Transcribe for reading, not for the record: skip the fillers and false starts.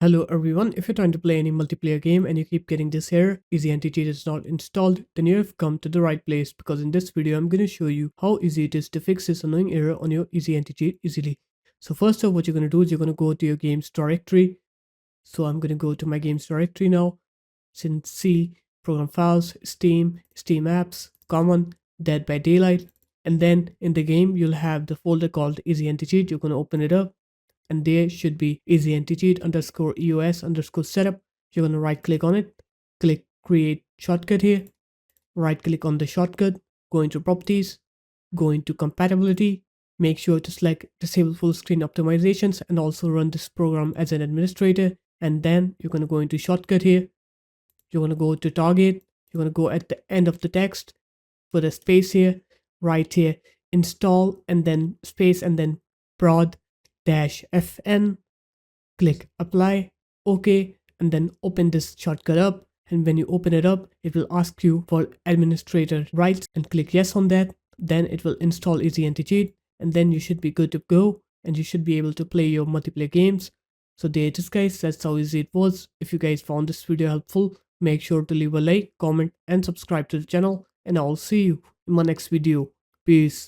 Hello everyone, if you're trying to play any multiplayer game and you keep getting this error, EasyAntiCheat is not installed, then you have come to the right place because in this video I'm going to show you how easy it is to fix this annoying error on your EasyAntiCheat easily. So first off, what you're going to do is you're going to go to your games directory. So I'm going to go to my games directory now. Since C, program files, Steam, Steam apps, common, Dead by Daylight, and then in the game you'll have the folder called EasyAntiCheat. You're going to open it up and there should be EasyAntiCheat underscore EOS underscore setup. You're going to right click on it, click create shortcut here, right click on the shortcut, go into properties, go into compatibility, make sure to select disable full screen optimizations and also run this program as an administrator. And then you're going to go into shortcut here, you're going to go to target, you're going to go at the end of the text, put a space here, right here, install and then space and then prod dash fn, click apply, OK, and then open this shortcut up. And when you open it up, it will ask you for administrator rights and click yes on that. Then it will install EasyAntiCheat and then you should be good to go and you should be able to play your multiplayer games. So there it is guys, that's how easy it was. If you guys found this video helpful, make sure to leave a like, comment and subscribe to the channel and I'll see you in my next video. Peace.